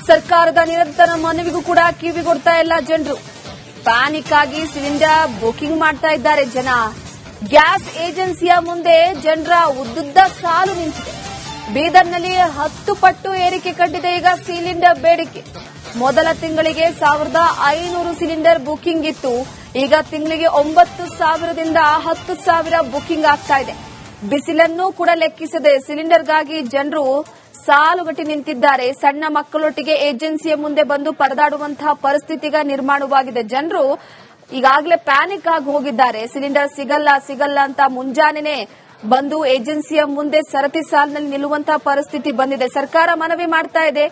ಸರ್ಕಾರದ ನಿರಂತರ ಮನವಿಗೂ ಕೂಡ ಕಿವಿಗೊಡ್ತಾ ಇಲ್ಲ ಜನರು. ಪ್ಯಾನಿಕ್ ಆಗಿ ಸಿಲಿಂಡರ್ ಬುಕಿಂಗ್ ಮಾಡ್ತಾ ಇದ್ದಾರೆ ಜನ. ಗ್ಯಾಸ್ ಏಜೆನ್ಸಿಯ ಮುಂದೆ ಜನರ ಉದ್ದುದ್ದ ಸಾಲು ನಿಂತಿದೆ. ಬೀದರ್ನಲ್ಲಿ 10 ಪಟ್ಟು ಏರಿಕೆ ಕಂಡಿದೆ ಈಗ ಸಿಲಿಂಡರ್ ಬೇಡಿಕೆ. ಮೊದಲ ತಿಂಗಳಿಗೆ 1500 ಸಿಲಿಂಡರ್ ಬುಕಿಂಗ್ ಇತ್ತು. ಈಗ ತಿಂಗಳಿಗೆ 9,000ದಿಂದ 10,000 ಬುಕಿಂಗ್ ಆಗ್ತಾ ಇದೆ. ಬಿಸಿಲನ್ನೂ ಕೂಡ ಲೆಕ್ಕಿಸದೆ ಸಿಲಿಂಡರ್ಗಾಗಿ ಜನರು ಸಾಲುಗಟ್ಟಿ ನಿಂತಿದ್ದಾರೆ. ಸಣ್ಣ ಮಕ್ಕಳೊಟ್ಟಿಗೆ ಏಜೆನ್ಸಿಯ ಮುಂದೆ ಬಂದು ಪರದಾಡುವಂತಹ ಪರಿಸ್ಥಿತಿಗ ನಿರ್ಮಾಣವಾಗಿದೆ. ಜನರು ಈಗಾಗಲೇ ಪ್ಯಾನಿಕ್ ಆಗಿ ಹೋಗಿದ್ದಾರೆ. ಸಿಲಿಂಡರ್ ಸಿಗಲ್ಲ ಅಂತ ಮುಂಜಾನೆನೆ ಬಂದು ಏಜೆನ್ಸಿಯ ಮುಂದೆ ಸರತಿ ಸಾಲಿನಲ್ಲಿ ನಿಲ್ಲುವಂತಹ ಪರಿಸ್ಥಿತಿ ಬಂದಿದೆ. ಸರ್ಕಾರ ಮನವಿ ಮಾಡ್ತಾ ಇದೆ,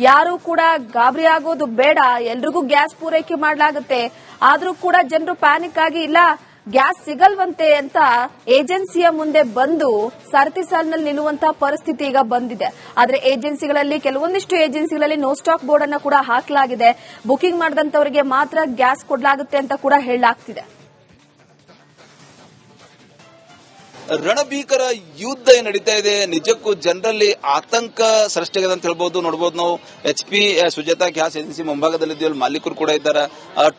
ಯಾರು ಕೂಡ ಗಾಬರಿ ಆಗೋದು ಬೇಡ, ಎಲ್ರಿಗೂ ಗ್ಯಾಸ್ ಪೂರೈಕೆ ಮಾಡಲಾಗುತ್ತೆ. ಆದ್ರೂ ಕೂಡ ಜನರು ಪ್ಯಾನಿಕ್ ಆಗಿ ಇಲ್ಲ ಗ್ಯಾಸ್ ಸಿಗಲ್ವಂತೆ ಅಂತ ಏಜೆನ್ಸಿಯ ಮುಂದೆ ಬಂದು ಸರತಿ ಸಾಲಿನಲ್ಲಿ ನಿಲ್ಲುವಂತಹ ಪರಿಸ್ಥಿತಿ ಈಗ ಬಂದಿದೆ. ಆದ್ರೆ ಕೆಲವೊಂದಿಷ್ಟು ಏಜೆನ್ಸಿಗಳಲ್ಲಿ ನೋ ಸ್ಟಾಕ್ ಬೋರ್ಡ್ ಅನ್ನು ಕೂಡ ಹಾಕಲಾಗಿದೆ. ಬುಕಿಂಗ್ ಮಾಡಿದಂತವರಿಗೆ ಮಾತ್ರ ಗ್ಯಾಸ್ ಕೊಡಲಾಗುತ್ತೆ ಅಂತ ಕೂಡ ಹೇಳಲಾಗ್ತಿದೆ. ರಣಭೀಕರ ಯುದ್ಧ ನಡೀತಾ ಇದೆ. ನಿಜಕ್ಕೂ ಜನರಲ್ಲಿ ಆತಂಕ ಸೃಷ್ಟಿಯಾಗಿದೆ ಅಂತ ಹೇಳ್ಬೋದು. ನೋಡಬಹುದು ನಾವು HP ಸುಜಾತಾ ಗ್ಯಾಸ್ ಏಜೆನ್ಸಿ ಮುಂಭಾಗದಲ್ಲಿದ್ದೀವಿ, ಮಾಲೀಕರು ಕೂಡ ಇದ್ದಾರೆ.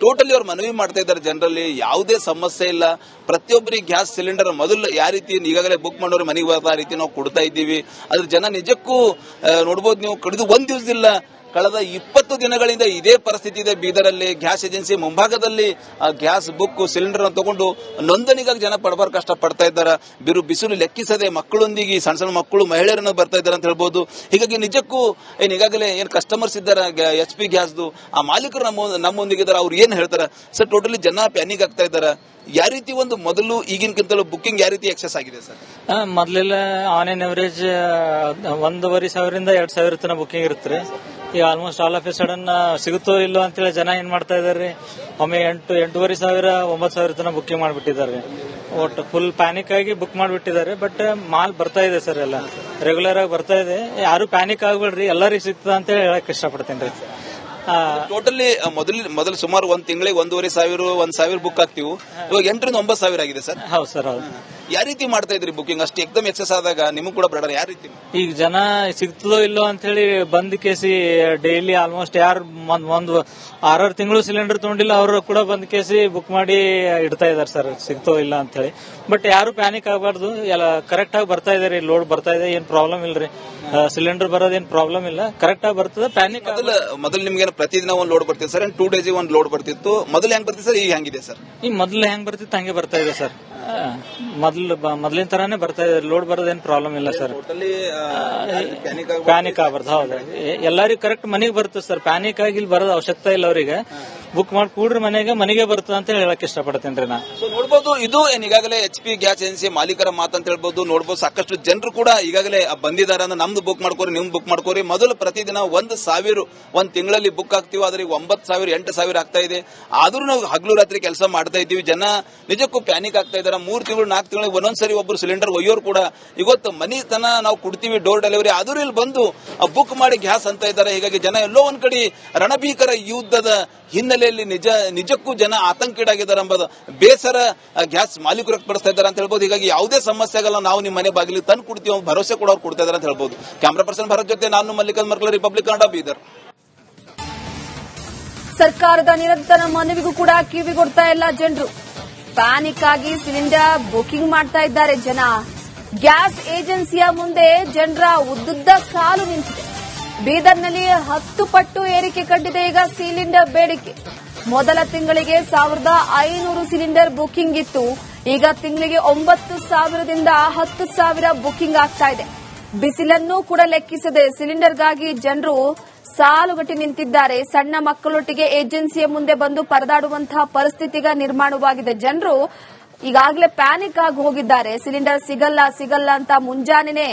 ಟೋಟಲಿ ಅವ್ರು ಮನವಿ ಮಾಡ್ತಾ ಇದ್ದಾರೆ, ಜನರಲ್ಲಿ ಯಾವುದೇ ಸಮಸ್ಯೆ ಇಲ್ಲ, ಪ್ರತಿಯೊಬ್ಬರಿಗೆ ಗ್ಯಾಸ್ ಸಿಲಿಂಡರ್ ಮೊದಲು ಯಾವ ರೀತಿ ಈಗಾಗಲೇ ಬುಕ್ ಮಾಡೋರು ಮನೆಗೆ ಬರ್ತಾ ಆ ರೀತಿ ನಾವು ಕೊಡ್ತಾ ಇದ್ದೀವಿ. ಅದ್ರ ಜನ ನಿಜಕ್ಕೂ ನೋಡಬಹುದು ನೀವು, ಕಳೆದು ಒಂದ್ ದಿವಸದಿಲ್ಲ ಕಳೆದ 20 ದಿನಗಳಿಂದ ಇದೇ ಪರಿಸ್ಥಿತಿ ಇದೆ ಬೀದರಲ್ಲಿ. ಗ್ಯಾಸ್ ಏಜೆನ್ಸಿ ಮುಂಭಾಗದಲ್ಲಿ ಗ್ಯಾಸ್ ಬುಕ್ ಸಿಲಿಂಡರ್ ತಗೊಂಡು ನೋಂದಣಿಗಾಗಿ ಜನ ಪಡಬಾರ್ ಕಷ್ಟ ಪಡ್ತಾ ಇದ್ದಾರೆ. ಬಿಸಿಲು ಲೆಕ್ಕಿಸದೆ ಮಕ್ಕಳೊಂದಿಗೆ ಸಣ್ಣ ಮಕ್ಕಳು ಮಹಿಳೆಯರನ್ನು ಬರ್ತಾ ಇದ್ದಾರೆ ಅಂತ ಹೇಳ್ಬೋದು. ಹೀಗಾಗಿ ನಿಜಕ್ಕೂ ಈಗಾಗಲೇ ಏನ್ ಕಸ್ಟಮರ್ಸ್ ಇದ್ದಾರೆ HP ಗ್ಯಾಸ್ದು, ಆ ಮಾಲೀಕರು ನಮ್ಮೊಂದಿಗಿದ್ದಾರೆ. ಅವ್ರು ಏನ್ ಹೇಳ್ತಾರೆ ಸರ್? ಟೋಟಲಿ ಜನ ಪ್ಯಾನಿಕ್ ಆಗ್ತಾ ಇದ್ದಾರೆ. ಯಾವ ರೀತಿ ಒಂದು ಮೊದಲು ಈಗಿನಕ್ಕಿಂತಲೂ ಬುಕಿಂಗ್ ಯಾವ ರೀತಿ ಎಕ್ಸೆಸ್ ಆಗಿದೆ ಸರ್? ಮೊದಲೆಲ್ಲ ಆನ್ ಎನ್ ಅವರೇಜ್ 1,500ರಿಂದ 2,000 ತನಕ ಬುಕಿಂಗ್ ಇರುತ್ತೆ. ಈಗ almost all of A sudden ಸಿಗುತ್ತೋ ಇಲ್ಲೋ ಅಂತೇಳಿ ಜನ ಏನ್ ಮಾಡ್ತಾ ಇದಾರೆ, ಒಮ್ಮೆ 8,500 9,000 ತನಕ ಬುಕಿಂಗ್ ಮಾಡಿಬಿಟ್ಟಿದ್ದಾರೆ. ಒಟ್ಟು ಫುಲ್ ಪ್ಯಾನಿಕ್ ಆಗಿ ಬುಕ್ ಮಾಡಿಬಿಟ್ಟಿದ್ದಾರೆ. ಬಟ್ ಮಾಲ್ ಬರ್ತಾ ಇದೆ ಸರ್, ಎಲ್ಲ ರೆಗ್ಯುಲರ್ ಆಗಿ ಬರ್ತಾ ಇದೆ. ಯಾರು ಪ್ಯಾನಿಕ್ ಆಗ್ಬೇಡ್ರಿ, ಎಲ್ಲರಿಗೂ ಸಿಗ್ತದ ಅಂತ ಹೇಳಕ್ ಇಷ್ಟಪಡ್ತೇನೆ. ಟೋಟಲಿ ಮೊದಲು ಸುಮಾರು ಒಂದ್ ತಿಂಗಳಿಗೆ 1,500 1,000 ಬುಕ್ ಆಗ್ತೀವಿ. ಇವಾಗ 8,000ರಿಂದ 9,000 ಆಗಿದೆ ಸರ್. ಹೌದು ಸರ್, ಹೌದು. ಯಾವ ರೀತಿ ಮಾಡ್ತಾ ಇದ್ರಿ ಬುಕಿಂಗ್? ಅಷ್ಟು ಎಕ್ದಮ್ ಎಕ್ಸೆಸ್ ಆದಾಗ ನಿಮಗೂ ಕೂಡ ಬೇಡ ಯಾವ ರೀತಿ? ಈಗ ಜನ ಸಿಗ್ತದೋ ಇಲ್ಲೋ ಅಂತ ಹೇಳಿ ಬಂದ್ ಕೇಸಿ ಡೈಲಿ ಆಲ್ಮೋಸ್ಟ್ ಯಾರು ಒಂದು 6 ತಿಂಗಳು ಸಿಲಿಂಡರ್ ತಗೊಂಡಿಲ್ಲ ಅವರು ಕೂಡ ಬಂದ್ ಕೇಸಿ ಬುಕ್ ಮಾಡಿ ಇಡ್ತಾ ಇದಾರೆ ಸರ್, ಸಿಗ್ತೋ ಇಲ್ಲ ಅಂತ ಹೇಳಿ. ಬಟ್ ಯಾರು ಪ್ಯಾನಿಕ್ ಆಗಬಾರ್ದು, ಎಲ್ಲ ಕರೆಕ್ಟ್ ಆಗಿ ಬರ್ತಾ ಇದೆ ರೀ, ಲೋಡ್ ಬರ್ತಾ ಇದೆ, ಏನ್ ಪ್ರಾಬ್ಲಮ್ ಇಲ್ರಿ. ಸಿಲಿಂಡರ್ ಬರೋದೇನ್ ಪ್ರಾಬ್ಲಮ್ ಇಲ್ಲ, ಕರೆಕ್ಟ್ ಆಗಿ ಬರ್ತದೆ. ಪ್ಯಾನಿಕ್ ಮೊದಲು ನಿಮ್ಗೆ ಪ್ರತಿದಿನ ಒಂದ್ ಲೋಡ್ ಬರ್ತಿತ್ತು ಸರ್, 2 ಡೇಸ್ ಒಂದ್ ಲೋಡ್ ಬರ್ತಿತ್ತು. ಮೊದಲು ಹೆಂಗ್ ಬರ್ತಿತ್ತು ಸರ್, ಈಗ ಹೆಂಗಿದೆ ಸರ್? ಈಗ ಮೊದಲು ಹೆಂಗ್ ಬರ್ತಿತ್ತು ಹಂಗೆ ಬರ್ತಾ ಇದೆ ಸರ್. ಮೊದಲಿನ ತರಾನೇ ಬರ್ತಾ ಇದೆ, ಲೋಡ್ ಬರೋದೇನ್ ಪ್ರಾಬ್ಲಮ್ ಇಲ್ಲ ಸರ್. ಪ್ಯಾನಿಕ್ ಆಗಬಾರ್ದು. ಹೌದು, ಎಲ್ಲರಿಗೂ ಕರೆಕ್ಟ್ ಮನೆಗೆ ಬರ್ತದೆ ಸರ್. ಪ್ಯಾನಿಕ್ ಆಗಿ ಇಲ್ಲಿ ಬರೋದು ಅವಶ್ಯಕತೆ ಇಲ್ಲ. ಅವರಿಗೆ ಬುಕ್ ಮಾಡಿ ಕೂಡ್ರಿ ಮನೆಗೆ ಬರ್ತದೆ ಅಂತ ಹೇಳಕ್ ಇಷ್ಟಪಡ್ತೇನೆ ರೀ ನಾ. ನೋಡಬಹುದು, ಇದು ಈಗಾಗಲೇ HP ಗ್ಯಾಸ್ ಏಜೆನ್ಸಿ ಮಾಲೀಕರ ಮಾತಂತ ಹೇಳ್ಬಹುದು. ನೋಡಬಹುದು, ಸಾಕಷ್ಟು ಜನರು ಕೂಡ ಈಗಾಗಲೇ ಬಂದಿದ್ದಾರೆ. ಅಂದ್ರೆ ನಮ್ದು ಬುಕ್ ಮಾಡ್ಕೋರಿ, ನಿಮ್ದು ಬುಕ್ ಮಾಡ್ಕೋರಿ. ಮೊದಲು ಪ್ರತಿದಿನ 1,000 ಒಂದ್ ತಿಂಗಳಲ್ಲಿ ಬುಕ್ ಆಗ್ತೀವಿ, ಆದ್ರೆ 9,000 8,000 ಆಗ್ತಾ ಇದೆ. ಆದ್ರೂ ನಾವು ಹಗಲು ರಾತ್ರಿ ಕೆಲಸ ಮಾಡ್ತಾ ಇದ್ದೀವಿ. ಜನ ನಿಜಕ್ಕೂ ಪ್ಯಾನಿಕ್ ಆಗ್ತಾ ಇದ್ದಾರೆ. 3 ತಿಂಗಳು 4 ತಿಂಗಳಿಗೆ ಒಂದೊಂದ್ಸರಿ ಒಬ್ರು ಸಿಲಿಂಡರ್ ಒಯ್ಯೋರು ಕೂಡ ಇವತ್ತು ಮನಿ ತನ ನಾವು ಕೊಡ್ತೀವಿ ಡೋರ್ ಡೆಲಿವರಿ, ಆದ್ರೂ ಇಲ್ಲಿ ಬಂದು ಬುಕ್ ಮಾಡಿ ಗ್ಯಾಸ್ ಅಂತ ಇದ್ದಾರೆ. ಹೀಗಾಗಿ ಜನ ಎಲ್ಲೋ ಒಂದ್ ಕಡೆ ರಣಭೀಕರ ಯುದ್ಧದ ಹಿನ್ನೆಲೆಯಲ್ಲಿ ನಿಜಕ್ಕೂ ಜನ ಆತಂಕೀಡಾಗಿದ್ದಾರೆ ಎಂಬುದು ಬೇಸರ ಗ್ಯಾಸ್ ಮಾಲೀಕರು ವ್ಯಕ್ತಪಡಿಸ್ತಾ ಇದ್ದಾರೆ ಅಂತ ಹೇಳ್ಬೋದು. ಹೀಗಾಗಿ ಯಾವುದೇ ಸಮಸ್ಯೆ ಆಗಲ್ಲ, ನಾವು ನಿಮ್ಮ ಮನೆ ಬಾಗಿಲಿಗೆ ತಂದು ಕೊಡ್ತೀವಿ ಭರವಸೆ ಕೂಡ ಅವ್ರು ಕೊಡ್ತಾ ಇದ್ದಾರೆ ಅಂತ ಹೇಳ್ಬೋದು. ಕ್ಯಾಮರಾ ಪರ್ಸನ್ ಭರತ್ ಜೊತೆ ನಾನು ಮಲ್ಲಿಕಾರ್ಜುನ್ ಮರ್ಕಲ, ರಿಪಬ್ಲಿಕ್ ಕನ್ನಡ, ಬೀದರ್. ಸರ್ಕಾರದ ನಿರಂತರ ಮನವಿಗೂ ಕೂಡ ಕಿವಿಗೊಡ್ತಾ ಇಲ್ಲ ಜನರು. ಪ್ಯಾನಿಕ್ ಆಗಿ ಸಿಲಿಂಡರ್ ಬುಕಿಂಗ್ ಮಾಡ್ತಾ ಇದ್ದಾರೆ ಜನ. ಗ್ಯಾಸ್ ಏಜೆನ್ಸಿಯ ಮುಂದೆ ಜನರ ಉದ್ದುದ್ದ ಸಾಲು ನಿಂತಿದೆ. ಬೀದರ್ನಲ್ಲಿ 10 ಪಟ್ಟು ಏರಿಕೆ ಕಂಡಿದೆ ಈಗ ಸಿಲಿಂಡರ್ ಬೇಡಿಕೆ. ಮೊದಲ ತಿಂಗಳಿಗೆ 1,500 ಸಿಲಿಂಡರ್ ಬುಕಿಂಗ್ ಇತ್ತು. ಈಗ ತಿಂಗಳಿಗೆ 9,000ದಿಂದ 10,000 ಬುಕಿಂಗ್ ಆಗ್ತಾ ಇದೆ. ಬಿಸಿಲನ್ನೂ ಕೂಡ ಲೆಕ್ಕಿಸದೆ ಸಿಲಿಂಡರ್ಗಾಗಿ ಜನರು ಸಾಲುಗಟ್ಟಿ ನಿಂತಿದ್ದಾರೆ. ಸಣ್ಣ ಮಕ್ಕಳೊಟ್ಟಿಗೆ ಏಜೆನ್ಸಿಯ ಮುಂದೆ ಬಂದು ಪರದಾಡುವಂತಹ ಪರಿಸ್ಥಿತಿಗ ನಿರ್ಮಾಣವಾಗಿದೆ. ಜನರು ಈಗಾಗಲೇ ಪ್ಯಾನಿಕ್ ಆಗಿ ಹೋಗಿದ್ದಾರೆ. ಸಿಲಿಂಡರ್ ಸಿಗಲ್ಲ ಅಂತ ಮುಂಜಾನೆನೆ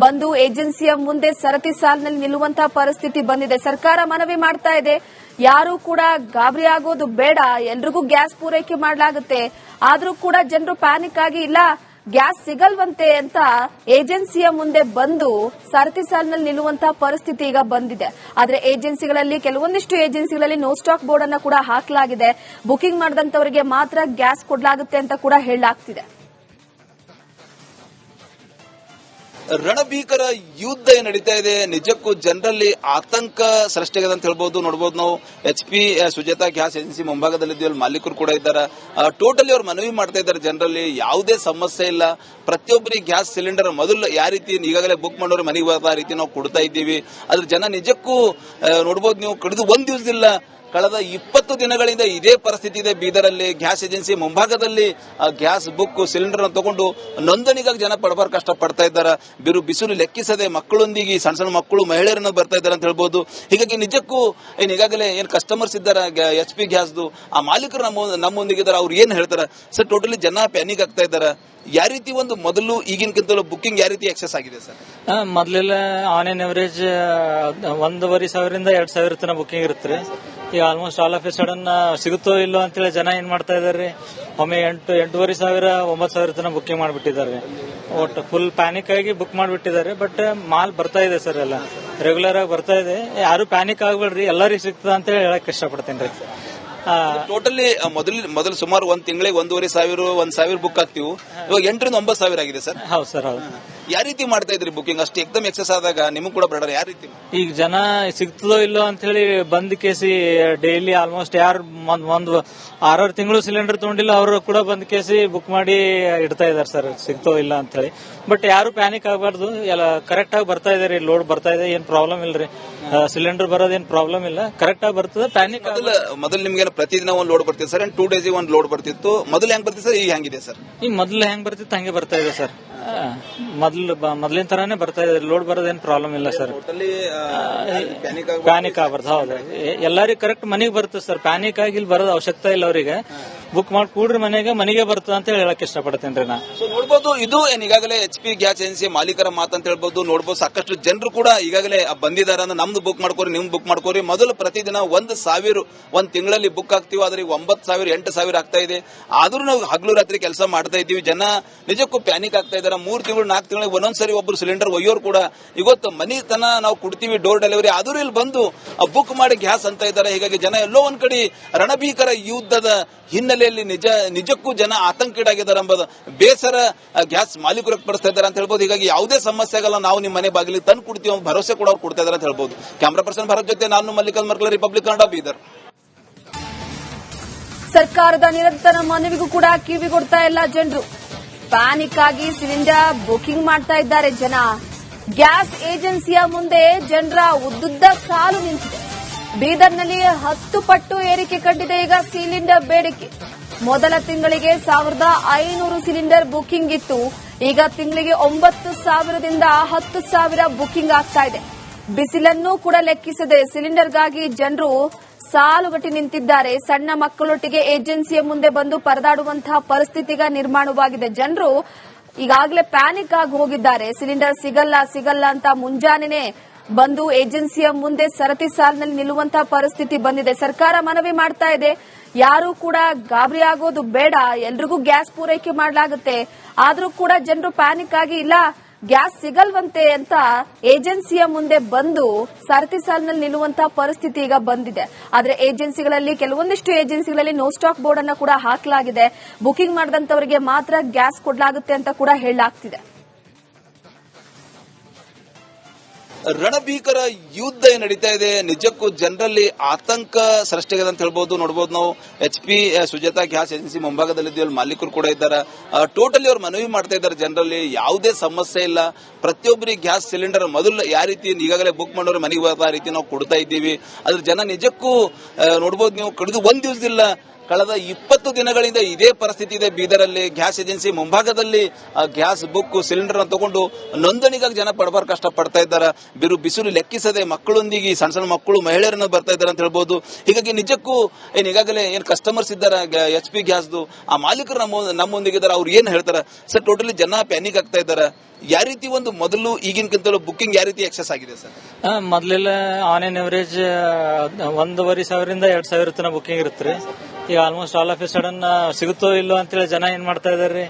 ಬಂದು ಏಜೆನ್ಸಿಯ ಮುಂದೆ ಸರತಿ ಸಾಲಿನಲ್ಲಿ ನಿಲ್ಲುವಂತಹ ಪರಿಸ್ಥಿತಿ ಬಂದಿದೆ. ಸರ್ಕಾರ ಮನವಿ ಮಾಡ್ತಾ ಇದೆ, ಯಾರು ಕೂಡ ಗಾಬರಿ ಆಗೋದು ಬೇಡ, ಎಲ್ರಿಗೂ ಗ್ಯಾಸ್ ಪೂರೈಕೆ ಮಾಡಲಾಗುತ್ತೆ. ಆದ್ರೂ ಕೂಡ ಜನರು ಪ್ಯಾನಿಕ್ ಆಗಿ ಇಲ್ಲ ಗ್ಯಾಸ್ ಸಿಗಲ್ವಂತೆ ಅಂತ ಏಜೆನ್ಸಿಯ ಮುಂದೆ ಬಂದು ಸರತಿ ಸಾಲಿನಲ್ಲಿ ನಿಲ್ಲುವಂತಹ ಪರಿಸ್ಥಿತಿ ಈಗ ಬಂದಿದೆ. ಆದ್ರೆ ಕೆಲವೊಂದಿಷ್ಟು ಏಜೆನ್ಸಿಗಳಲ್ಲಿ ನೋ ಸ್ಟಾಕ್ ಬೋರ್ಡ್ ಅನ್ನು ಕೂಡ ಹಾಕಲಾಗಿದೆ. ಬುಕಿಂಗ್ ಮಾಡಿದಂತವರಿಗೆ ಮಾತ್ರ ಗ್ಯಾಸ್ ಕೊಡಲಾಗುತ್ತೆ ಅಂತ ಕೂಡ ಹೇಳಲಾಗ್ತಿದೆ. ರಣಭೀಕರ ಯುದ್ಧ ಏನ್ ನಡೀತಾ ಇದೆ, ನಿಜಕ್ಕೂ ಜನರಲ್ಲಿ ಆತಂಕ ಸೃಷ್ಟಿಯಾಗಿದೆ ಅಂತ ಹೇಳ್ಬೋದು. ನೋಡಬಹುದು ನಾವು HP ಸುಜಾತಾ ಗ್ಯಾಸ್ ಏಜೆನ್ಸಿ ಮುಂಭಾಗದಲ್ಲಿದ್ದೀವಿ, ಮಾಲೀಕರು ಕೂಡ ಇದ್ದಾರೆ. ಟೋಟಲಿ ಅವ್ರು ಮನವಿ ಮಾಡ್ತಾ ಇದ್ದಾರೆ ಜನರಲ್ಲಿ ಯಾವುದೇ ಸಮಸ್ಯೆ ಇಲ್ಲ, ಪ್ರತಿಯೊಬ್ಬರಿಗೆ ಗ್ಯಾಸ್ ಸಿಲಿಂಡರ್ ಮೊದಲು ಯಾವ ರೀತಿ ಈಗಾಗಲೇ ಬುಕ್ ಮಾಡೋರು ಮನೆಗೆ ಬರೋ ರೀತಿ ನಾವು ಕೊಡ್ತಾ ಇದ್ದೀವಿ. ಅದ್ರ ಜನ ನಿಜಕ್ಕೂ ನೋಡಬಹುದು ನೀವು, ಕಳೆದು ಒಂದ್ ದಿವಸದಿಲ್ಲ ಕಳೆದ 20 ದಿನಗಳಿಂದ ಇದೇ ಪರಿಸ್ಥಿತಿ ಇದೆ ಬೀದರಲ್ಲಿ. ಗ್ಯಾಸ್ ಏಜೆನ್ಸಿ ಮುಂಭಾಗದಲ್ಲಿ ಗ್ಯಾಸ್ ಬುಕ್ ಸಿಲಿಂಡರ್ ತಗೊಂಡು ನೋಂದಣಿಗಾಗಿ ಜನ ಪಡಬಾರ್ ಕಷ್ಟ ಪಡ್ತಾ ಇದ್ದಾರೆ. ಬಿಸಿಲು ಲೆಕ್ಕಿಸದೆ ಮಕ್ಕಳೊಂದಿಗೆ ಸಣ್ಣ ಸಣ್ಣ ಮಕ್ಕಳು ಮಹಿಳೆಯರನ್ನ ಬರ್ತಾ ಇದ್ದಾರೆ ಅಂತ ಹೇಳ್ಬೋದು. ಹೀಗಾಗಿ ನಿಜಕ್ಕೂ ಈಗಾಗಲೇ ಏನ್ ಕಸ್ಟಮರ್ಸ್ ಇದ್ದಾರೆ HP ಗ್ಯಾಸ್ದು, ಆ ಮಾಲೀಕರು ನಮ್ಮೊಂದಿಗಿದ್ದಾರೆ. ಅವ್ರು ಏನ್ ಹೇಳ್ತಾರೆ ಸರ್? ಟೋಟಲಿ ಜನ ಪ್ಯಾನಿಕ್ ಆಗ್ತಾ ಇದ್ದಾರೆ. ಯಾವ ರೀತಿ ಒಂದು ಮೊದಲು ಈಗಿನಕ್ಕಿಂತಲೂ ಬುಕ್ಕಿಂಗ್ ಯಾವ ರೀತಿ ಎಕ್ಸೆಸ್ ಆಗಿದೆ ಸರ್? ಮೊದಲೆಲ್ಲ ಆನ್ ಎನ್ ಅವರೇಜ್ 1,500 2,000 ತನಕ ಬುಕ್ಕಿಂಗ್ ಇರುತ್ತೆ. ಈಗ almost all of A sudden ಸಿಗುತ್ತೋ ಇಲ್ಲೋ ಅಂತೇಳಿ ಜನ ಏನ್ ಮಾಡ್ತಾ ಇದಾರೆ, ಒಮ್ಮೆ 8,500 9,000 ತನಕ ಬುಕ್ಕಿಂಗ್ ಮಾಡಿಬಿಟ್ಟಿದ್ದಾರೆ. ಒಟ್ಟು ಫುಲ್ ಪ್ಯಾನಿಕ್ ಆಗಿ ಬುಕ್ ಮಾಡಿಬಿಟ್ಟಿದ್ದಾರೆ. ಬಟ್ ಮಾಲ್ ಬರ್ತಾ ಇದೆ ಸರ್, ಎಲ್ಲ ರೆಗ್ಯುಲರ್ ಆಗಿ ಬರ್ತಾ ಇದೆ. ಯಾರು ಪ್ಯಾನಿಕ್ ಆಗ್ಬೇಡ್ರಿ, ಎಲ್ಲರಿಗೂ ಸಿಗ್ತದ ಅಂತ ಹೇಳಕ್ ಇಷ್ಟಪಡ್ತೇನೆ. ಟೋಟಲಿ ಮೊದಲು ಸುಮಾರು ಒಂದ್ ತಿಂಗಳಿಗೆ 1,500 1,000 ಬುಕ್ ಆಗ್ತೀವಿ. ಇವಾಗ 8,000 to 9,000 ಆಗಿದೆ ಸರ್. ಹೌದು ಸರ್, ಹೌದು. ಯಾವ ರೀತಿ ಮಾಡ್ತಾ ಇದ್ರಿ ಬುಕಿಂಗ್? ಅಷ್ಟು ಎಕ್ದಮ್ ಎಕ್ಸೆಸ್ ಆದಾಗ ನಿಮಗೂ ಕೂಡ ಬೇಡ ಯಾವ ರೀತಿ? ಈಗ ಜನ ಸಿಗ್ತದೋ ಇಲ್ಲೋ ಅಂತ ಹೇಳಿ ಬಂದ್ ಕೇಸಿ ಡೈಲಿ ಆಲ್ಮೋಸ್ಟ್ ಯಾರು ಒಂದು 6 ತಿಂಗಳು ಸಿಲಿಂಡರ್ ತಗೊಂಡಿಲ್ಲ ಅವರು ಕೂಡ ಬಂದ್ ಕೇಸಿ ಬುಕ್ ಮಾಡಿ ಇಡ್ತಾ ಇದಾರೆ ಸರ್, ಸಿಗ್ತೋ ಇಲ್ಲ ಅಂತ ಹೇಳಿ. ಬಟ್ ಯಾರು ಪ್ಯಾನಿಕ್ ಆಗಬಾರ್ದು, ಎಲ್ಲ ಕರೆಕ್ಟ್ ಆಗಿ ಬರ್ತಾ ಇದೆ ರೀ, ಲೋಡ್ ಬರ್ತಾ ಇದೆ, ಏನ್ ಪ್ರಾಬ್ಲಮ್ ಇಲ್ರಿ. ಸಿಲಿಂಡರ್ ಬರೋದೇನ್ ಪ್ರಾಬ್ಲಮ್ ಇಲ್ಲ, ಕರೆಕ್ಟ್ ಆಗಿ ಬರ್ತದೆ. ಪ್ಯಾನಿಕ್ ಮೊದಲು ನಿಮ್ಗೆ ಪ್ರತಿದಿನ ಒಂದ್ ಲೋಡ್ ಬರ್ತಿತ್ತು ಸರ್, 2 days ಒಂದ್ ಲೋಡ್ ಬರ್ತಿತ್ತು. ಮೊದಲು ಹೆಂಗ್ ಬರ್ತಿತ್ತು ಸರ್, ಈಗ ಹೆಂಗಿದೆ ಸರ್? ಈಗ ಮೊದಲು ಹೆಂಗ್ ಬರ್ತಿತ್ತು ಹಂಗೆ ಬರ್ತಾ ಇದೆ ಸರ್. ಮೊದ್ಲಿನ ತರಾನೇ ಬರ್ತಾ ಇದೆ, ಲೋಡ್ ಬರೋದೇನ್ ಪ್ರಾಬ್ಲಮ್ ಇಲ್ಲ ಸರ್. ಪ್ಯಾನಿಕ್ ಆಗ್ಬಾರ್ದು. ಹೌದು, ಎಲ್ಲರಿಗೂ ಕರೆಕ್ಟ್ ಮನೆಗೆ ಬರ್ತದೆ ಸರ್. ಪ್ಯಾನಿಕ್ ಆಗಿ ಇಲ್ಲಿ ಬರೋದು ಅವಶ್ಯಕತೆ ಇಲ್ಲ. ಅವರಿಗೆ ಬುಕ್ ಮಾಡಿ ಕೂಡ್ರಿ ಮನೆಗೆ ಬರ್ತದೆ ಅಂತ ಹೇಳಕ್ ಇಷ್ಟಪಡ್ತೇನೆ ರೀ ನಾ. ನೋಡ್ಬೋದು, ಇದು ಈಗಾಗಲೇ HP ಗ್ಯಾಸ್ ಏಜೆನ್ಸಿ ಮಾಲೀಕರ ಮಾತಂತ ಹೇಳ್ಬೋದು. ನೋಡ್ಬೋದು, ಸಾಕಷ್ಟು ಜನರು ಕೂಡ ಈಗಾಗಲೇ ಬಂದಿದ್ದಾರೆ. ಅಂದ್ರೆ ನಮ್ದು ಬುಕ್ ಮಾಡ್ಕೋರಿ, ನಿಮ್ದು ಬುಕ್ ಮಾಡ್ಕೋರಿ. ಮೊದಲು ಪ್ರತಿದಿನ 1,000 ಒಂದ್ ತಿಂಗಳಲ್ಲಿ ಬುಕ್ ಆಗ್ತೀವಿ, ಆದ್ರೆ 9,000 8,000 ಆಗ್ತಾ ಇದೆ. ಆದ್ರೂ ನಾವು ಹಗಲು ರಾತ್ರಿ ಕೆಲಸ ಮಾಡ್ತಾ ಇದ್ದೀವಿ. ಜನ ನಿಜಕ್ಕೂ ಪ್ಯಾನಿಕ್ ಆಗ್ತಾ ಇದ್ದಾರೆ. 3 ತಿಂಗಳು 4 ತಿಂಗಳಿಗೆ ಒಂದೊಂದ್ಸರಿ ಒಬ್ರು ಸಿಲಿಂಡರ್ ಒಯ್ಯೋರು ಕೂಡ ಇವತ್ತು ಮನಿ ತನ ನಾವು ಕೊಡ್ತೀವಿ ಡೋರ್ ಡೆಲಿವರಿ, ಆದ್ರೂ ಇಲ್ಲಿ ಬಂದು ಬುಕ್ ಮಾಡಿ ಗ್ಯಾಸ್ ಅಂತ ಇದ್ದಾರೆ. ಹೀಗಾಗಿ ಜನ ಎಲ್ಲೋ ಒಂದ್ ಕಡೆ ರಣಭೀಕರ ಯುದ್ಧದ ಹಿನ್ನೆಲೆಯಲ್ಲಿ ನಿಜಕ್ಕೂ ಜನ ಆತಂಕೀಡಾಗಿದ್ದಾರೆ ಎಂಬುದು ಬೇಸರ ಗ್ಯಾಸ್ ಮಾಲೀಕರು ವ್ಯಕ್ತಪಡಿಸ್ತಾ ಇದ್ದಾರೆ ಅಂತ ಹೇಳ್ಬೋದು. ಹೀಗಾಗಿ ಯಾವುದೇ ಸಮಸ್ಯೆ ಆಗಲ್ಲ, ನಾವು ನಿಮ್ಮ ಮನೆ ಬಾಗಿಲಿಗೆ ತಂದು ಕೊಡ್ತೀವಿ ಅಂತ ಭರವಸೆ ಕೂಡ ಅವ್ರು ಕೊಡ್ತಾ ಇದ್ದಾರೆ ಅಂತ ಹೇಳ್ಬೋದು. ಕ್ಯಾಮರಾ ಪರ್ಸನ್ ಭರತ್ ಜೊತೆ ನಾನು ಮಲ್ಲಿಕಾರ್ಜುನ್ ಮರ್ಕಲ, ರಿಪಬ್ಲಿಕ್ ಕನ್ನಡ, ಬೀದರ್. ಸರ್ಕಾರದ ನಿರಂತರ ಮನವಿಗೂ ಕೂಡ ಕಿವಿಗೊಡ್ತಾ ಇಲ್ಲ ಜನರು. ಪ್ಯಾನಿಕ್ ಆಗಿ ಸಿಲಿಂಡರ್ ಬುಕಿಂಗ್ ಮಾಡ್ತಾ ಇದ್ದಾರೆ ಜನ. ಗ್ಯಾಸ್ ಏಜೆನ್ಸಿಯ ಮುಂದೆ ಜನರ ಉದ್ದುದ್ದ ಸಾಲು ನಿಂತಿದೆ. ಬೀದರ್ನಲ್ಲಿ 10 ಪಟ್ಟು ಏರಿಕೆ ಕಂಡಿದೆ ಈಗ ಸಿಲಿಂಡರ್ ಬೇಡಿಕೆ. ಮೊದಲ ತಿಂಗಳಿಗೆ 1,500 ಸಿಲಿಂಡರ್ ಬುಕಿಂಗ್ ಇತ್ತು. ಈಗ ತಿಂಗಳಿಗೆ 9,000ದಿಂದ 10,000 ಬುಕಿಂಗ್ ಆಗ್ತಾ ಇದೆ. ಬಿಸಿಲನ್ನು ಕೂಡ ಲೆಕ್ಕಿಸದೆ ಸಿಲಿಂಡರ್ಗಾಗಿ ಜನರು ಸಾಲುಗಟ್ಟಿ ನಿಂತಿದ್ದಾರೆ. ಸಣ್ಣ ಮಕ್ಕಳೊಟ್ಟಿಗೆ ಏಜೆನ್ಸಿಯ ಮುಂದೆ ಬಂದು ಪರದಾಡುವಂತಹ ಪರಿಸ್ಥಿತಿಗ ನಿರ್ಮಾಣವಾಗಿದೆ. ಜನರು ಈಗಾಗಲೇ ಪ್ಯಾನಿಕ್ ಆಗಿ ಹೋಗಿದ್ದಾರೆ. ಸಿಲಿಂಡರ್ ಸಿಗಲ್ಲ ಅಂತ ಮುಂಜಾನೆನೆ ಬಂದು ಏಜೆನ್ಸಿಯ ಮುಂದೆ ಸರತಿ ಸಾಲಿನಲ್ಲಿ ನಿಲ್ಲುವಂತಹ ಪರಿಸ್ಥಿತಿ ಬಂದಿದೆ. ಸರ್ಕಾರ ಮನವಿ ಮಾಡ್ತಾ ಇದೆ, ಯಾರು ಕೂಡ ಗಾಬರಿ ಆಗೋದು ಬೇಡ, ಎಲ್ರಿಗೂ ಗ್ಯಾಸ್ ಪೂರೈಕೆ ಮಾಡಲಾಗುತ್ತೆ. ಆದ್ರೂ ಕೂಡ ಜನರು ಪ್ಯಾನಿಕ್ ಆಗಿ ಇಲ್ಲ ಗ್ಯಾಸ್ ಸಿಗಲ್ವಂತೆ ಅಂತ ಏಜೆನ್ಸಿಯ ಮುಂದೆ ಬಂದು ಸರತಿ ಸಾಲಿನಲ್ಲಿ ನಿಲ್ಲುವಂತಹ ಪರಿಸ್ಥಿತಿ ಈಗ ಬಂದಿದೆ. ಆದ್ರೆ ಏಜೆನ್ಸಿಗಳಲ್ಲಿ ಕೆಲವೊಂದಿಷ್ಟು ಏಜೆನ್ಸಿಗಳಲ್ಲಿ ನೋ ಸ್ಟಾಕ್ ಬೋರ್ಡ್ ಅನ್ನ ಕೂಡ ಹಾಕಲಾಗಿದೆ. ಬುಕಿಂಗ್ ಮಾಡಿದಂತವರಿಗೆ ಮಾತ್ರ ಗ್ಯಾಸ್ ಕೊಡಲಾಗುತ್ತೆ ಅಂತ ಕೂಡ ಹೇಳಲಾಗ್ತಿದೆ. ರಣಭೀಕರ ಯುದ್ಧ ಏನ್ ನಡೀತಾ ಇದೆ, ನಿಜಕ್ಕೂ ಜನರಲ್ಲಿ ಆತಂಕ ಸೃಷ್ಟಿಯಾಗಿದೆ ಅಂತ ಹೇಳ್ಬೋದು. ನೋಡಬಹುದು ನಾವು HP ಸುಜಾತಾ ಗ್ಯಾಸ್ ಏಜೆನ್ಸಿ ಮುಂಭಾಗದಲ್ಲಿದ್ದೀವಿ, ಮಾಲೀಕರು ಕೂಡ ಇದ್ದಾರೆ. ಟೋಟಲಿ ಅವ್ರು ಮನವಿ ಮಾಡ್ತಾ ಇದ್ದಾರೆ ಜನರಲ್ಲಿ ಯಾವುದೇ ಸಮಸ್ಯೆ ಇಲ್ಲ, ಪ್ರತಿಯೊಬ್ಬರಿಗೆ ಗ್ಯಾಸ್ ಸಿಲಿಂಡರ್ ಮೊದಲು ಯಾವ ರೀತಿ ಈಗಾಗಲೇ ಬುಕ್ ಮಾಡೋರು ಮನೆಗೆ ಬರೋ ರೀತಿ ನಾವು ಕೊಡ್ತಾ ಇದ್ದೀವಿ. ಅದ್ರ ಜನ ನಿಜಕ್ಕೂ ನೋಡಬಹುದು ನೀವು, ಕಳೆದು ಒಂದ್ ದಿವಸದಿಲ್ಲ ಕಳೆದ 20 ದಿನಗಳಿಂದ ಇದೇ ಪರಿಸ್ಥಿತಿ ಇದೆ ಬೀದರಲ್ಲಿ. ಗ್ಯಾಸ್ ಏಜೆನ್ಸಿ ಮುಂಭಾಗದಲ್ಲಿ ಗ್ಯಾಸ್ ಬುಕ್ ಸಿಲಿಂಡರ್ ತಗೊಂಡು ನೋಂದಣಿಗಾಗಿ ಜನ ಪಡಬಾರ್ ಕಷ್ಟ ಪಡ್ತಾ ಇದ್ದಾರೆ. ಬಿಸಿಲು ಲೆಕ್ಕಿಸದೆ ಮಕ್ಕಳೊಂದಿಗೆ ಸಣ್ಣ ಸಣ್ಣ ಮಕ್ಕಳು ಮಹಿಳೆಯರನ್ನ ಬರ್ತಾ ಇದ್ದಾರೆ ಅಂತ ಹೇಳ್ಬೋದು. ಹೀಗಾಗಿ ನಿಜಕ್ಕೂ ಈಗಾಗಲೇ ಏನ್ ಕಸ್ಟಮರ್ಸ್ ಇದ್ದಾರೆ HP ಗ್ಯಾಸ್ದು, ಆ ಮಾಲೀಕರು ನಮ್ಮೊಂದಿಗಿದ್ದಾರೆ. ಅವ್ರು ಏನ್ ಹೇಳ್ತಾರೆ ಸರ್? ಟೋಟಲಿ ಜನ ಪ್ಯಾನಿಕ್ ಆಗ್ತಾ ಇದ್ದಾರೆ. ಯಾವ ರೀತಿ ಒಂದು ಮೊದಲು ಈಗಿನಕ್ಕಿಂತಲೂ ಬುಕಿಂಗ್ ಯಾವ ರೀತಿ ಎಕ್ಸೆಸ್ ಆಗಿದೆ ಸರ್? ಮೊದಲೆಲ್ಲ ಆನ್ ಎನ್ ಅವರೇಜ್ 1,500 2,000 ತನಕ ಬುಕಿಂಗ್ ಇರುತ್ತೆ. ಈಗ almost all of A sudden ಸಿಗುತ್ತೋ ಇಲ್ಲೋ ಅಂತೇಳಿ ಜನ ಏನ್ ಮಾಡ್ತಾ ಇದಾರೆ,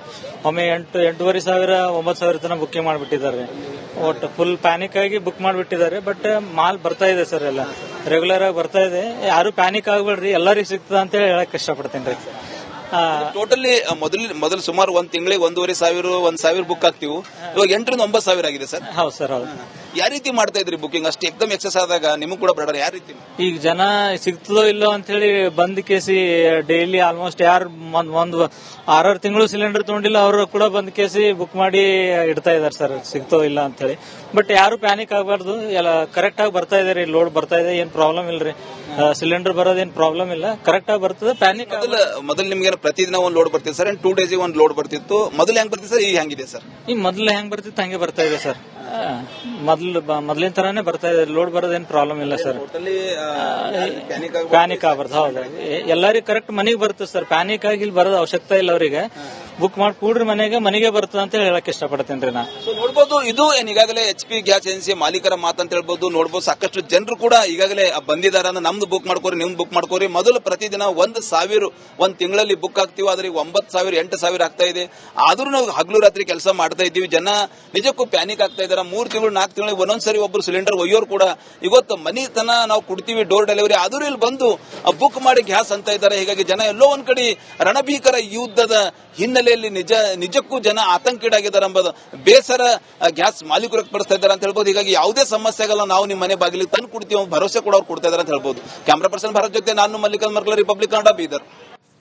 ಒಮ್ಮೆ 8,500 9,000 ತನಕ ಬುಕಿಂಗ್ ಮಾಡಿಬಿಟ್ಟಿದ್ದಾರೆ. ಒಟ್ಟು ಫುಲ್ ಪ್ಯಾನಿಕ್ ಆಗಿ ಬುಕ್ ಮಾಡಿಬಿಟ್ಟಿದ್ದಾರೆ. ಬಟ್ ಮಾಲ್ ಬರ್ತಾ ಇದೆ ಸರ್, ಎಲ್ಲ ರೆಗ್ಯುಲರ್ ಆಗಿ ಬರ್ತಾ ಇದೆ. ಯಾರು ಪ್ಯಾನಿಕ್ ಆಗ್ಬೇಡ್ರಿ, ಎಲ್ಲರಿಗೂ ಸಿಗ್ತದ ಅಂತ ಹೇಳಕ್ ಇಷ್ಟಪಡ್ತೇನೆ ರೀ. ಟೋಟಲಿ ಮೊದಲು ಸುಮಾರು ಒಂದ್ ತಿಂಗಳಿಗೆ 1,500 ಬುಕ್ ಆಗ್ತೀವಿ. ಇವಾಗ 8,000 ರಿಂದ 9,000 ಆಗಿದೆ ಸರ್. ಹೌದು ಸರ್, ಹೌದು. ಯಾವ ರೀತಿ ಮಾಡ್ತಾ ಇದ್ರಿ ಬುಕಿಂಗ್? ಅಷ್ಟು ಎಕ್ದಮ್ ಎಕ್ಸೆಸ್ ಆದಾಗ ನಿಮಗೂ ಕೂಡ ಬೇಡ, ಯಾವ ರೀತಿ? ಈಗ ಜನ ಸಿಗ್ತದೋ ಇಲ್ಲೋ ಅಂತ ಹೇಳಿ ಬಂದ್ ಕೇಸಿ ಡೈಲಿ ಆಲ್ಮೋಸ್ಟ್ ಯಾರು ಒಂದು 6 ತಿಂಗಳು ಸಿಲಿಂಡರ್ ತಗೊಂಡಿಲ್ಲ ಅವರು ಕೂಡ ಬಂದ್ ಕೇಸಿ ಬುಕ್ ಮಾಡಿ ಇಡ್ತಾ ಇದಾರೆ ಸರ್, ಸಿಗ್ತೋ ಇಲ್ಲ ಅಂತ ಹೇಳಿ. ಬಟ್ ಯಾರು ಪ್ಯಾನಿಕ್ ಆಗಬಾರ್ದು, ಎಲ್ಲ ಕರೆಕ್ಟ್ ಆಗಿ ಬರ್ತಾ ಇದೆ ರೀ, ಲೋಡ್ ಬರ್ತಾ ಇದೆ, ಏನ್ ಪ್ರಾಬ್ಲಮ್ ಇಲ್ರಿ. ಸಿಲಿಂಡರ್ ಬರೋದೇನ್ ಪ್ರಾಬ್ಲಮ್ ಇಲ್ಲ, ಕರೆಕ್ಟ್ ಆಗಿ ಬರ್ತದೆ. ಪ್ಯಾನಿಕ್ ಮೊದಲು ನಿಮ್ಗೆ ಪ್ರತಿದಿನ ಒಂದು ಲೋಡ್ ಬರ್ತಿತ್ತು ಸರ್, 2 ಡೇಸ್ ಒಂದು ಲೋಡ್ ಬರ್ತಿತ್ತು. ಮೊದಲು ಹೆಂಗ್ ಬರ್ತಿತ್ತು ಸರ್, ಈಗ ಹೆಂಗಿದೆ ಸರ್? ಈಗ ಮೊದ್ಲು ಹೆಂಗ್ ಬರ್ತಿತ್ತು ಹಂಗೆ ಬರ್ತಾ ಇದೆ ಸರ್. ಮೊದ್ಲಿನ ತರಾನೇ ಬರ್ತಾ ಇದೆ, ಲೋಡ್ ಬರೋದೇನ್ ಪ್ರಾಬ್ಲಮ್ ಇಲ್ಲ ಸರ್. ಪ್ಯಾನಿಕ್ ಆಗಬಾರ್ದು. ಹೌದು, ಎಲ್ಲರಿಗೂ ಕರೆಕ್ಟ್ ಮನೆಗೆ ಬರ್ತದೆ ಸರ್. ಪ್ಯಾನಿಕ್ ಆಗಿ ಇಲ್ಲಿ ಬರೋದು ಅವಶ್ಯಕತೆ ಇಲ್ಲ ಅವರಿಗೆ. ಬುಕ್ ಮಾಡಿ ಕೂಡ್ರಿ ಮನೆಗೆ ಬರ್ತದೆ ಅಂತ ಹೇಳಕ್ ಇಷ್ಟಪಡ್ತೇನೆ ನಾ. ನೋಡ್ಬೋದು, ಇದು ಈಗಾಗಲೇ HP ಗ್ಯಾಸ್ ಏಜೆನ್ಸಿ ಮಾಲೀಕರ ಮಾತಂತ ಹೇಳ್ಬೋದು. ನೋಡ್ಬೋದು, ಸಾಕಷ್ಟು ಜನರು ಕೂಡ ಈಗಾಗಲೇ ಬಂದಿದ್ದಾರೆ. ನಮ್ದು ಬುಕ್ ಮಾಡ್ಕೋರಿ, ನಿಮ್ದು ಬುಕ್ ಮಾಡ್ಕೋರಿ. ಮೊದಲು ಪ್ರತಿದಿನ 1,000 ಒಂದ್ ತಿಂಗಳಲ್ಲಿ ಬುಕ್ ಆಗ್ತೀವಿ, ಆದ್ರೆ 9,000 8,000 ಆಗ್ತಾ ಇದೆ. ಆದ್ರೂ ನಾವು ಹಗಲು ರಾತ್ರಿ ಕೆಲಸ ಮಾಡ್ತಾ ಇದ್ದೀವಿ. ಜನ ನಿಜಕ್ಕೂ ಪ್ಯಾನಿಕ್ ಆಗ್ತಾ ಇದಾರೆ. 3 ತಿಂಗಳು 4 ತಿಂಗಳಿಗೆ ಒಂದೊಂದ್ಸರಿ ಒಬ್ರು ಸಿಲಿಂಡರ್ ಒಯ್ಯೋರು ಕೂಡ ಇವತ್ತು ಮನಿ ತನ ನಾವು ಕೊಡ್ತೀವಿ ಡೋರ್ ಡೆಲಿವರಿ, ಆದ್ರೂ ಇಲ್ಲಿ ಬಂದು ಬುಕ್ ಮಾಡಿ ಗ್ಯಾಸ್ ಅಂತ ಇದ್ದಾರೆ. ಹೀಗಾಗಿ ಜನ ಎಲ್ಲೋ ಒಂದ್ ಕಡೆ ರಣಭೀಕರ ಯುದ್ಧದ ಹಿನ್ನೆಲೆಯಲ್ಲಿ ನಿಜಕ್ಕೂ ಜನ ಆತಂಕೀಡಾಗಿದ್ದಾರೆ ಎಂಬುದು ಬೇಸರ ಗ್ಯಾಸ್ ಮಾಲೀಕರು ವ್ಯಕ್ತಪಡಿಸ್ತಾ ಇದ್ದಾರೆ ಅಂತ ಹೇಳ್ಬೋದು. ಹೀಗಾಗಿ ಯಾವುದೇ ಸಮಸ್ಯೆಗಳನ್ನ ನಾವು ನಿಮ್ಮ ಮನೆ ಬಾಗಿಲಿಗೆ ತಂದು ಕೊಡ್ತೀವಿ ಭರವಸೆ ಕೂಡ ಅವ್ರು ಕೊಡ್ತಾ ಇದ್ದಾರೆ ಅಂತ ಹೇಳ್ಬೋದು. ಕ್ಯಾಮರಾ ಪರ್ಸನ್ ಭಾರತ್ ಜೊತೆ ನಾನು ಮಲ್ಲಿಕಾರ್ಜುನ್ ಮರ್ಕಲ, ರಿಪಬ್ಲಿಕ್ ಕನ್ನಡ, ಬೀದರ್.